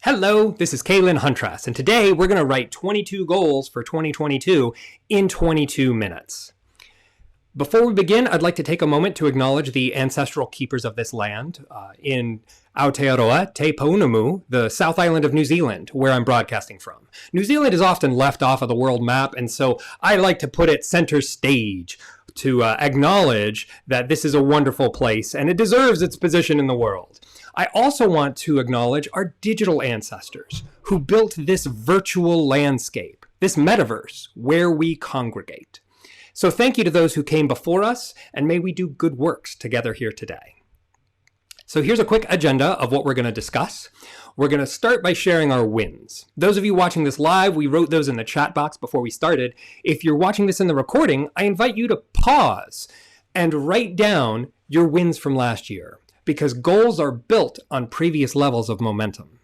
Hello, this is Caelan Huntress, and today we're going to write 22 goals for 2022 in 22 minutes. Before we begin, I'd like to take a moment to acknowledge the ancestral keepers of this land in Aotearoa Te Pounamu, the South Island of New Zealand, where I'm broadcasting from. New Zealand is often left off of the world map, and so I like to put it center stage to acknowledge that this is a wonderful place and it deserves its position in the world. I also want to acknowledge our digital ancestors who built this virtual landscape, this metaverse where we congregate. So thank you to those who came before us, and may we do good works together here today. So here's a quick agenda of what we're going to discuss. We're going to start by sharing our wins. Those of you watching this live, we wrote those in the chat box before we started. If you're watching this in the recording, I invite you to pause and write down your wins from last year, because goals are built on previous levels of momentum.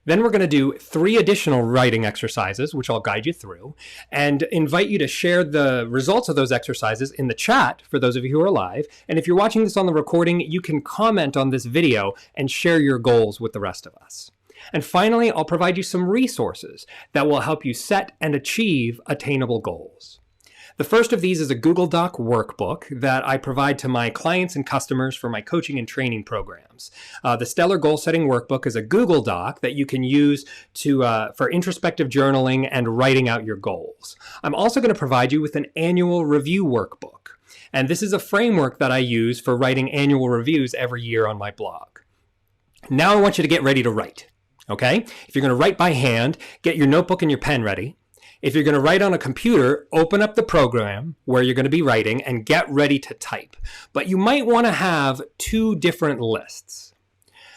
Then we're going to do 3 additional writing exercises, which I'll guide you through, and invite you to share the results of those exercises in the chat for those of you who are live. And if you're watching this on the recording, you can comment on this video and share your goals with the rest of us. And finally, I'll provide you some resources that will help you set and achieve attainable goals. The first of these is a Google Doc workbook that I provide to my clients and customers for my coaching and training programs. The Stellar Goal-Setting Workbook is a Google Doc that you can use for introspective journaling and writing out your goals. I'm also going to provide you with an annual review workbook. And this is a framework that I use for writing annual reviews every year on my blog. Now I want you to get ready to write, okay? If you're going to write by hand, get your notebook and your pen ready. If you're going to write on a computer, open up the program where you're going to be writing and get ready to type. But you might want to have 2 different lists.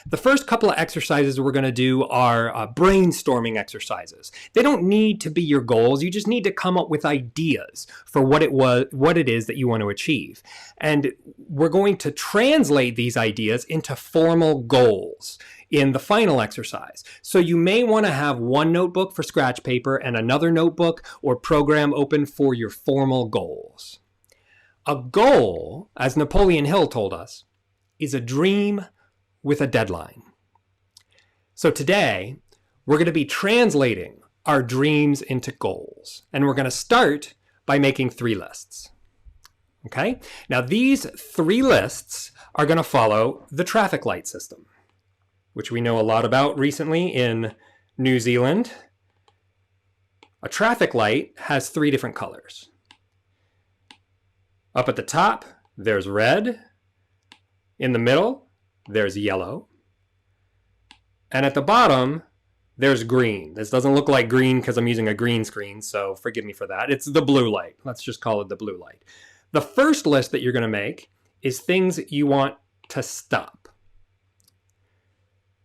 The first couple of exercises we're going to do are brainstorming exercises. They don't need to be your goals. You just need to come up with ideas for what it is that you want to achieve. And we're going to translate these ideas into formal goals in the final exercise. So you may want to have one notebook for scratch paper and another notebook or program open for your formal goals. A goal, as Napoleon Hill told us, is a dream with a deadline. So today, we're going to be translating our dreams into goals. And we're going to start by making 3 lists. Okay? Now these 3 lists are going to follow the traffic light system, which we know a lot about recently in New Zealand. A traffic light has 3 different colors. Up at the top, there's red. In the middle, there's yellow. And at the bottom, there's green. This doesn't look like green because I'm using a green screen, so forgive me for that. It's the blue light. Let's just call it the blue light. The first list that you're going to make is things you want to stop.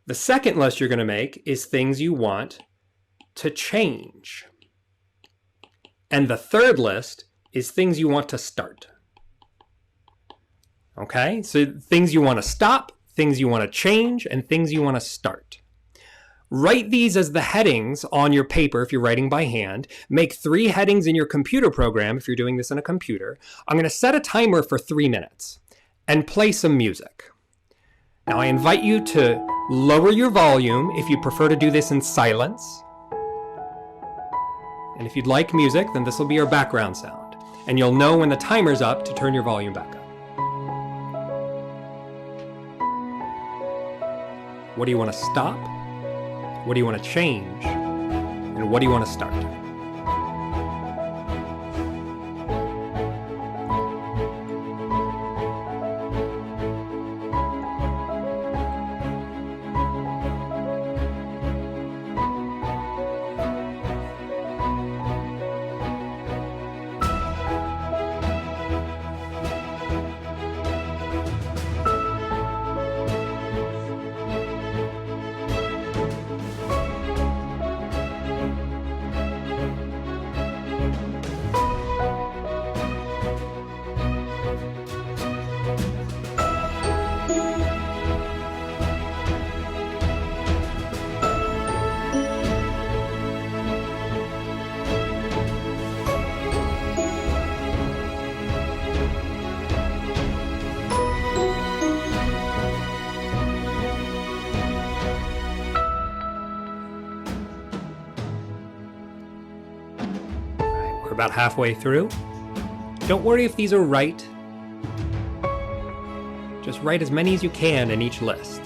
The second list you're going to make is things you want to change. And the third list is things you want to start. Okay, so things you want to stop, things you want to change, and things you want to start. Write these as the headings on your paper if you're writing by hand. Make 3 headings in your computer program if you're doing this in a computer. I'm going to set a timer for 3 minutes and play some music. Now I invite you to lower your volume if you prefer to do this in silence. And if you'd like music, then this will be your background sound. And you'll know when the timer's up to turn your volume back up. What do you want to stop? What do you want to change? And what do you want to start? about halfway through. Don't worry if these are right. Just write as many as you can in each list.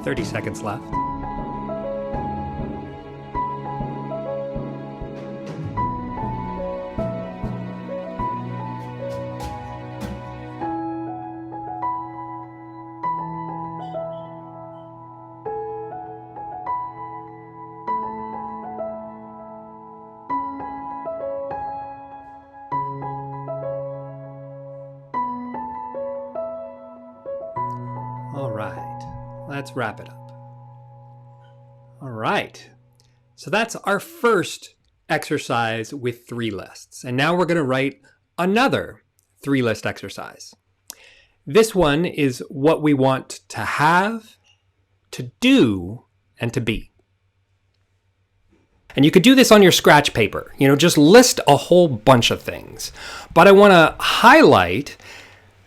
"30 seconds left. All right, let's wrap it up. All right, so that's our first exercise with 3 lists. And now we're going to write another 3-list exercise. This one is what we want to have, to do, and to be. And you could do this on your scratch paper, just list a whole bunch of things. But I want to highlight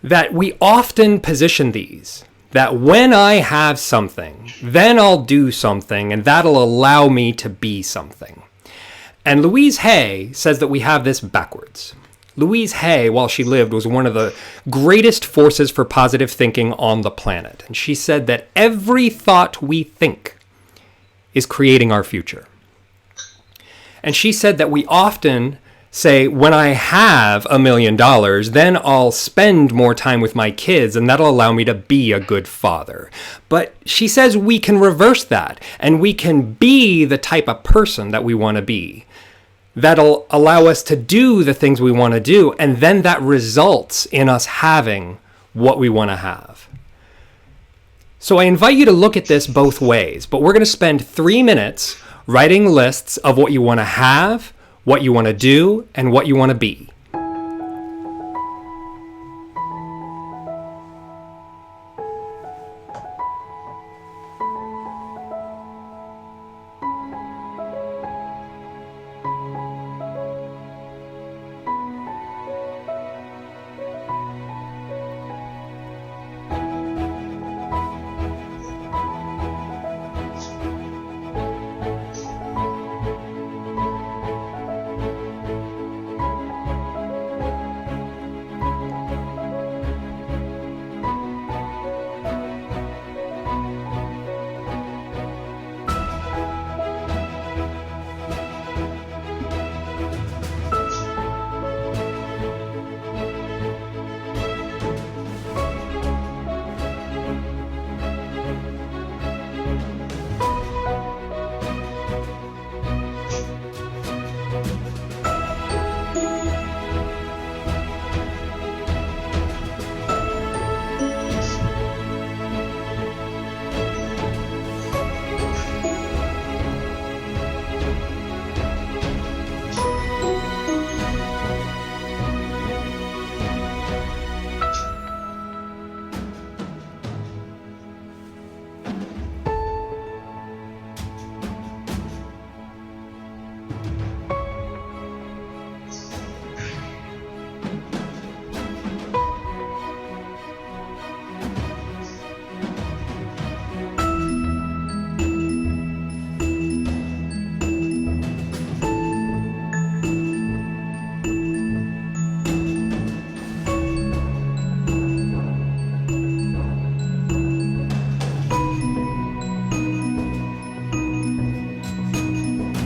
that we often position these, that when I have something, then I'll do something, and that'll allow me to be something. And Louise Hay says that we have this backwards. Louise Hay, while she lived, was one of the greatest forces for positive thinking on the planet. And she said that every thought we think is creating our future. And she said that we often say, when I have $1 million, then I'll spend more time with my kids, and that'll allow me to be a good father. But she says we can reverse that, and we can be the type of person that we want to be. That'll allow us to do the things we want to do, and then that results in us having what we want to have. So I invite you to look at this both ways, but we're going to spend 3 minutes writing lists of what you want to have, what you want to do, and what you want to be.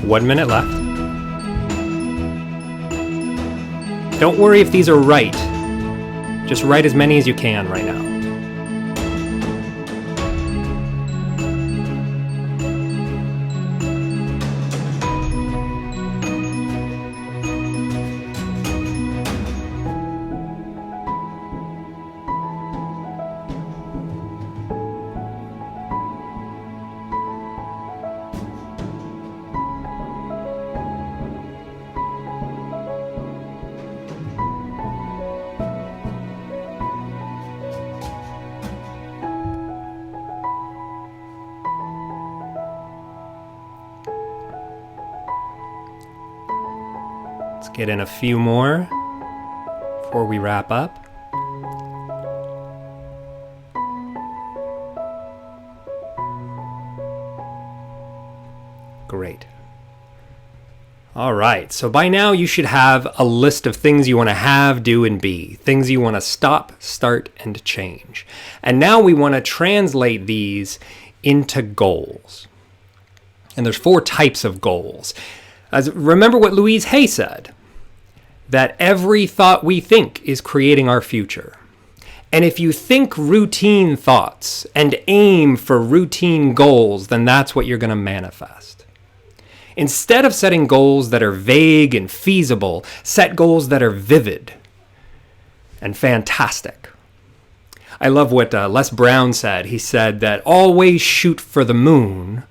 One minute left. Don't worry if these are right. Just write as many as you can right now. Get in a few more before we wrap up. Great. All right, so by now you should have a list of things you want to have, do, and be. Things you want to stop, start, and change. And now we want to translate these into goals. And there's 4 types of goals. Remember what Louise Hay said, that every thought we think is creating our future. And if you think routine thoughts and aim for routine goals, then that's what you're going to manifest. Instead of setting goals that are vague and feasible, set goals that are vivid and fantastic. I love what Les Brown said. He said that always shoot for the moon,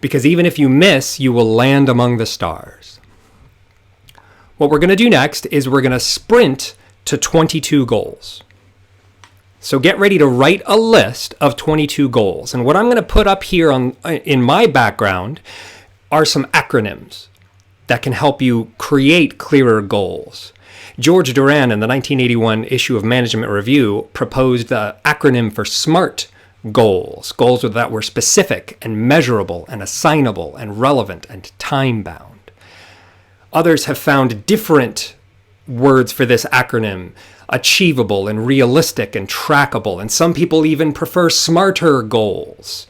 because even if you miss, you will land among the stars. What we're going to do next is we're going to sprint to 22 goals. So get ready to write a list of 22 goals. And what I'm going to put up here in my background are some acronyms that can help you create clearer goals. George Duran, in the 1981 issue of Management Review, proposed the acronym for SMART goals that were specific and measurable and assignable and relevant and time-bound. Others have found different words for this acronym: achievable and realistic and trackable. And some people even prefer smarter goals.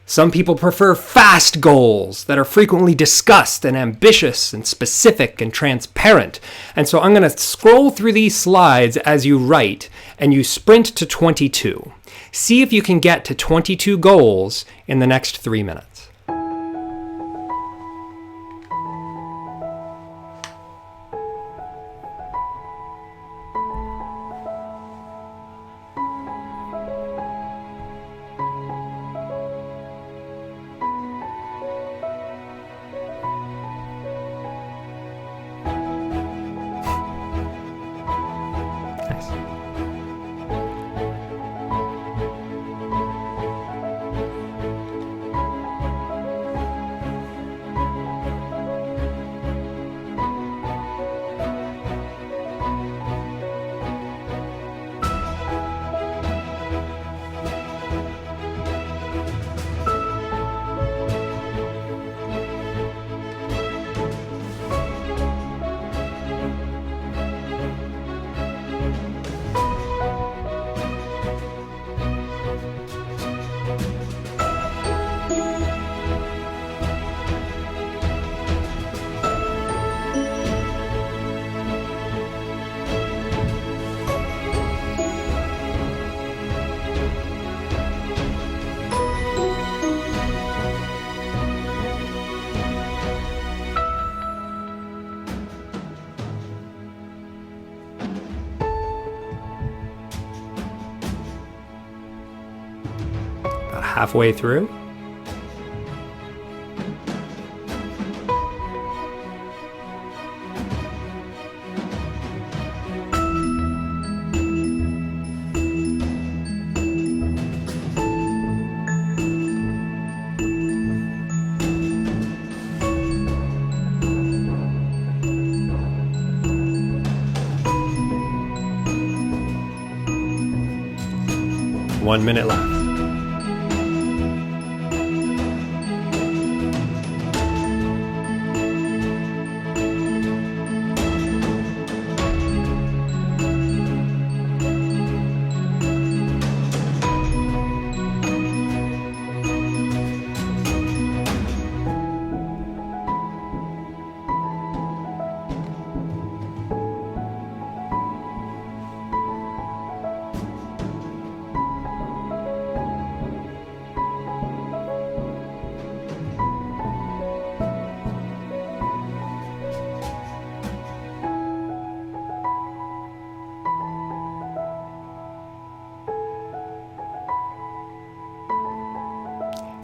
Some people prefer fast goals that are frequently discussed and ambitious and specific and transparent. And so I'm going to scroll through these slides as you write, and you sprint to 22. See if you can get to 22 goals in the next 3 minutes. Halfway through. One minute left.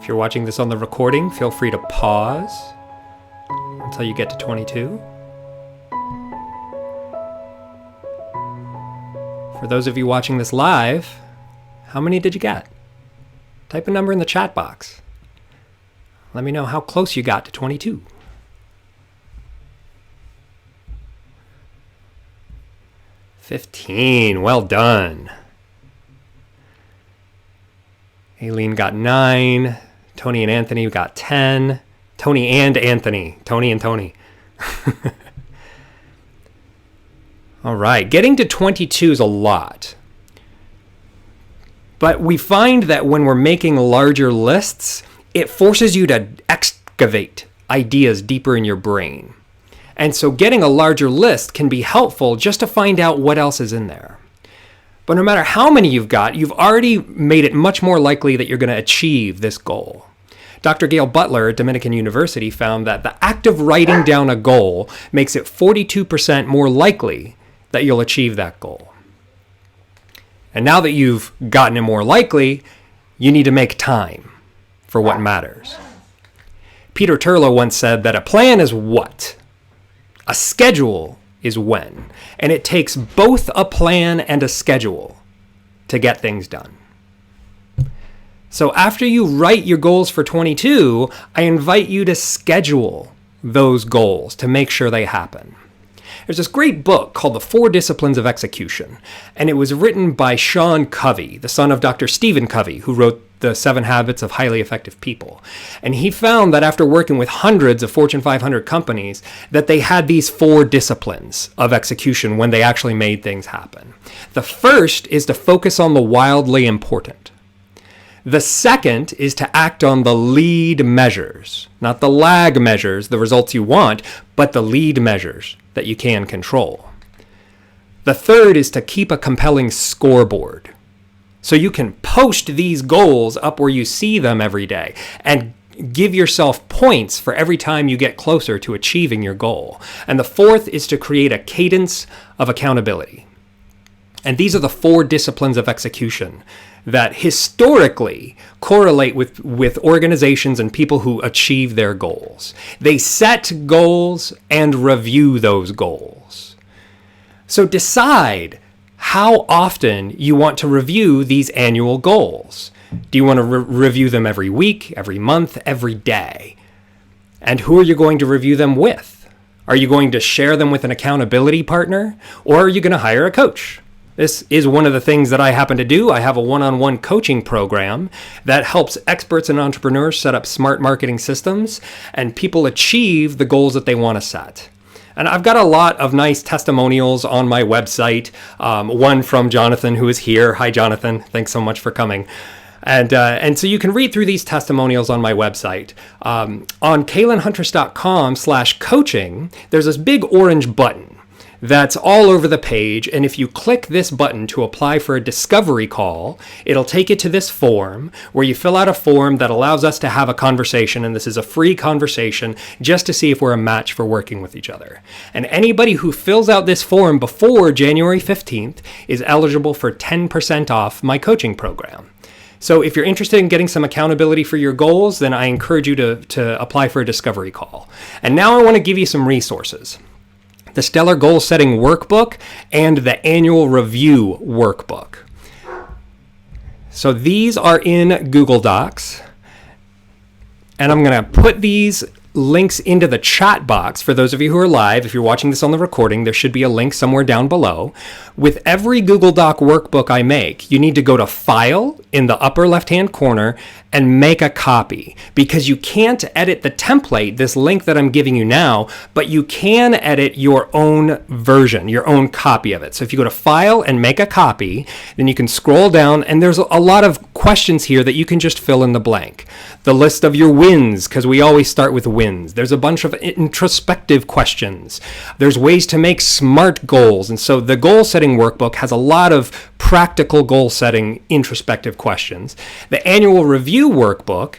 If you're watching this on the recording, feel free to pause until you get to 22. For those of you watching this live, how many did you get? Type a number in the chat box. Let me know how close you got to 22. 15. Well done. Aileen got 9. Tony and Anthony got 10. Tony and Anthony. Tony and Tony. All right. Getting to 22 is a lot. But we find that when we're making larger lists, it forces you to excavate ideas deeper in your brain. And so getting a larger list can be helpful just to find out what else is in there. But no matter how many you've got, you've already made it much more likely that you're going to achieve this goal. Dr. Gail Butler at Dominican University found that the act of writing down a goal makes it 42% more likely that you'll achieve that goal. And now that you've gotten it more likely, you need to make time for what matters. Peter Turlo once said that a plan is what? A schedule is when. And it takes both a plan and a schedule to get things done. So after you write your goals for 22, I invite you to schedule those goals to make sure they happen. There's this great book called The 4 Disciplines of Execution, and it was written by Sean Covey, the son of Dr. Stephen Covey, who wrote The 7 Habits of Highly Effective People. And he found that after working with hundreds of Fortune 500 companies, that they had these 4 disciplines of execution when they actually made things happen. The first is to focus on the wildly important. The second is to act on the lead measures, not the lag measures, the results you want, but the lead measures that you can control. The third is to keep a compelling scoreboard, so you can post these goals up where you see them every day and give yourself points for every time you get closer to achieving your goal. And the fourth is to create a cadence of accountability. And these are the 4 disciplines of execution that historically correlate with organizations and people who achieve their goals. They set goals and review those goals. So decide how often you want to review these annual goals. Do you want to review them every week, every month, every day? And who are you going to review them with? Are you going to share them with an accountability partner, or are you going to hire a coach? This is one of the things that I happen to do. I have a one-on-one coaching program that helps experts and entrepreneurs set up smart marketing systems and people achieve the goals that they want to set. And I've got a lot of nice testimonials on my website. One from Jonathan, who is here. Hi, Jonathan. Thanks so much for coming. And so you can read through these testimonials on my website. On caelanhuntress.com/coaching, there's this big orange button that's all over the page, and if you click this button to apply for a discovery call, it'll take you to this form where you fill out a form that allows us to have a conversation, and this is a free conversation just to see if we're a match for working with each other. And anybody who fills out this form before January 15th is eligible for 10% off my coaching program. So if you're interested in getting some accountability for your goals, then I encourage you to apply for a discovery call. And now I want to give you some resources. The Stellar Goal Setting Workbook and the Annual Review Workbook. So these are in Google Docs, and I'm going to put these links into the chat box for those of you who are live. If you're watching this on the recording, there should be a link somewhere down below. With every Google Doc workbook I make, you need to go to File in the upper left-hand corner and make a copy, because you can't edit the template, this link that I'm giving you now, but you can edit your own version, your own copy of it. So if you go to File and make a copy, then you can scroll down, and there's a lot of questions here that you can just fill in the blank. The list of your wins, because we always start with wins. There's a bunch of introspective questions. There's ways to make SMART goals. And so the goal setting workbook has a lot of practical goal setting introspective questions. The annual review workbook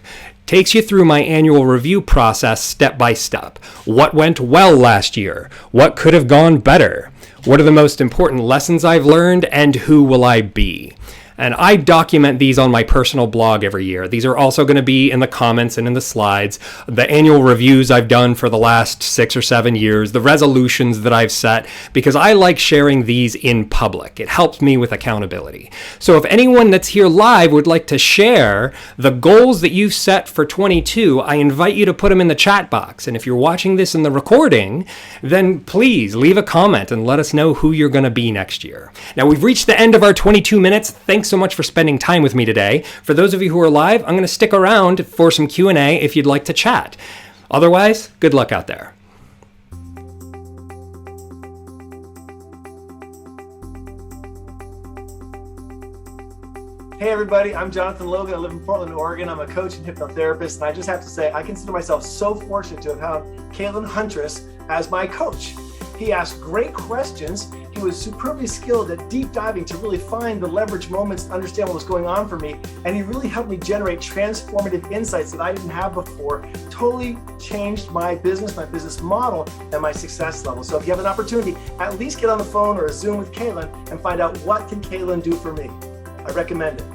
takes you through my annual review process step by step. What went well last year? What could have gone better? What are the most important lessons I've learned, and who will I be? And I document these on my personal blog every year. These are also going to be in the comments and in the slides. The annual reviews I've done for the last 6 or 7 years, the resolutions that I've set, because I like sharing these in public. It helps me with accountability. So if anyone that's here live would like to share the goals that you've set for 22, I invite you to put them in the chat box. And if you're watching this in the recording, then please leave a comment and let us know who you're going to be next year. Now, we've reached the end of our 22 minutes. Thanks so much for spending time with me today. For those of you who are live, I'm going to stick around for some Q&A if you'd like to chat. Otherwise, good luck out there. Hey everybody, I'm Jonathan Logan. I live in Portland, Oregon. I'm a coach and hypnotherapist, and I just have to say, I consider myself so fortunate to have found Caelan Huntress as my coach. He asked great questions. He was superbly skilled at deep diving to really find the leverage moments to understand what was going on for me. And he really helped me generate transformative insights that I didn't have before. Totally changed my business model, and my success level. So if you have an opportunity, at least get on the phone or a Zoom with Caelan and find out what can Caelan do for me. I recommend it.